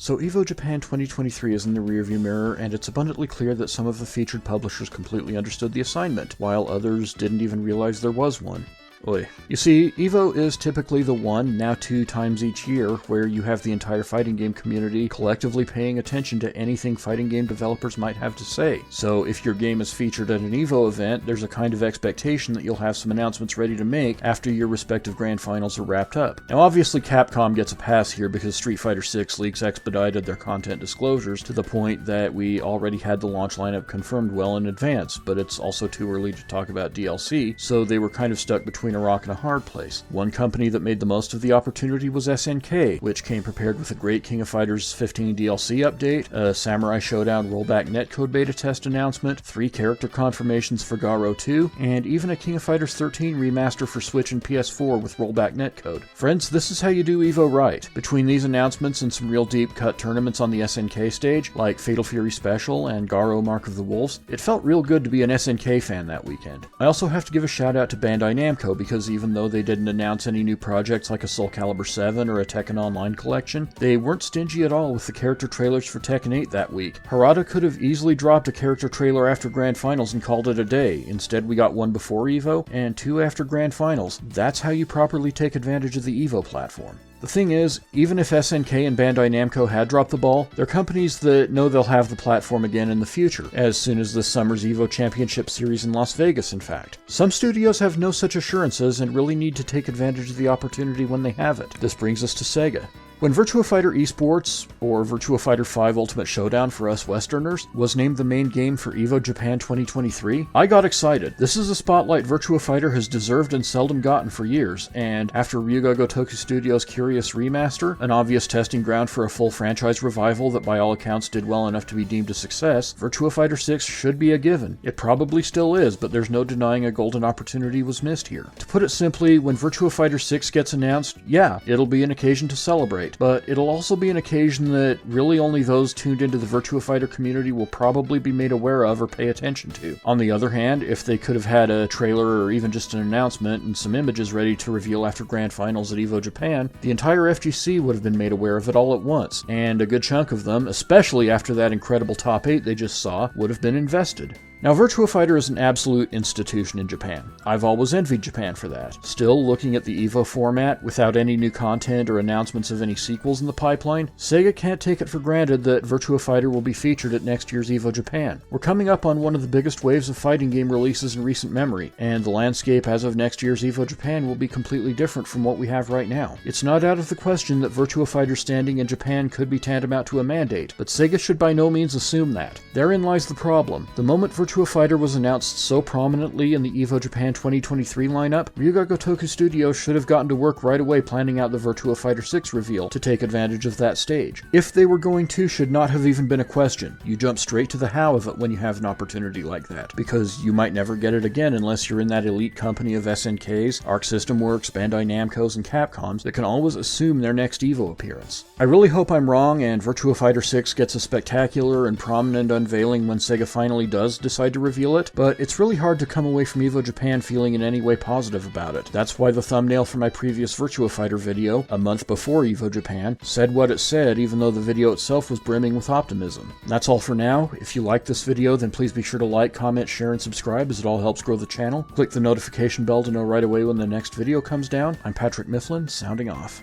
So EVO Japan 2023 is in the rearview mirror, and it's abundantly clear that some of the featured publishers completely understood the assignment, while others didn't even realize there was one. Oy. You see, EVO is typically the one, now 2 times each year, where you have the entire fighting game community collectively paying attention to anything fighting game developers might have to say. So if your game is featured at an EVO event, there's a kind of expectation that you'll have some announcements ready to make after your respective grand finals are wrapped up. Now obviously Capcom gets a pass here because Street Fighter 6 leaks expedited their content disclosures to the point that we already had the launch lineup confirmed well in advance, but it's also too early to talk about DLC, so they were kind of stuck between a rock and a hard place. One company that made the most of the opportunity was SNK, which came prepared with a great King of Fighters 15 DLC update, a Samurai Showdown rollback netcode beta test announcement, 3 character confirmations for Garo 2, and even a King of Fighters 13 remaster for Switch and PS4 with rollback netcode. Friends, this is how you do EVO right. Between these announcements and some real deep cut tournaments on the SNK stage, like Fatal Fury Special and Garo Mark of the Wolves, it felt real good to be an SNK fan that weekend. I also have to give a shout out to Bandai Namco because even though they didn't announce any new projects like a Soul Calibur 7 or a Tekken Online collection, they weren't stingy at all with the character trailers for Tekken 8 that week. Harada could have easily dropped a character trailer after Grand Finals and called it a day. Instead, we got one before EVO and 2 after Grand Finals. That's how you properly take advantage of the EVO platform. The thing is, even if SNK and Bandai Namco had dropped the ball, they're companies that know they'll have the platform again in the future, as soon as this summer's EVO Championship Series in Las Vegas, in fact. Some studios have no such assurances and really need to take advantage of the opportunity when they have it. This brings us to Sega. When Virtua Fighter eSports, or Virtua Fighter 5 Ultimate Showdown for us Westerners, was named the main game for EVO Japan 2023, I got excited. This is a spotlight Virtua Fighter has deserved and seldom gotten for years, and after Ryuga Gotoku Studios' Curious Remaster, an obvious testing ground for a full franchise revival that by all accounts did well enough to be deemed a success, Virtua Fighter 6 should be a given. It probably still is, but there's no denying a golden opportunity was missed here. To put it simply, when Virtua Fighter 6 gets announced, yeah, it'll be an occasion to celebrate. But it'll also be an occasion that really only those tuned into the Virtua Fighter community will probably be made aware of or pay attention to. On the other hand, if they could have had a trailer or even just an announcement and some images ready to reveal after Grand Finals at EVO Japan, the entire FGC would have been made aware of it all at once, and a good chunk of them, especially after that incredible top 8 they just saw, would have been invested. Now, Virtua Fighter is an absolute institution in Japan. I've always envied Japan for that. Still, looking at the EVO format, without any new content or announcements of any sequels in the pipeline, Sega can't take it for granted that Virtua Fighter will be featured at next year's EVO Japan. We're coming up on one of the biggest waves of fighting game releases in recent memory, and the landscape as of next year's EVO Japan will be completely different from what we have right now. It's not out of the question that Virtua Fighter's standing in Japan could be tantamount to a mandate, but Sega should by no means assume that. Therein lies the problem. The moment Virtua Fighter was announced so prominently in the EVO Japan 2023 lineup, Ryuga Gotoku Studios should have gotten to work right away planning out the Virtua Fighter 6 reveal to take advantage of that stage. If they were going to, should not have even been a question. You jump straight to the how of it when you have an opportunity like that, because you might never get it again unless you're in that elite company of SNKs, Arc System Works, Bandai Namcos, and Capcoms that can always assume their next EVO appearance. I really hope I'm wrong and Virtua Fighter 6 gets a spectacular and prominent unveiling when Sega finally does decide to reveal it, but it's really hard to come away from EVO Japan feeling in any way positive about it. That's why the thumbnail for my previous Virtua Fighter video, a month before EVO Japan, said what it said even though the video itself was brimming with optimism. That's all for now. If you liked this video, then please be sure to like, comment, share, and subscribe as it all helps grow the channel. Click the notification bell to know right away when the next video comes down. I'm Patrick Mifflin, sounding off.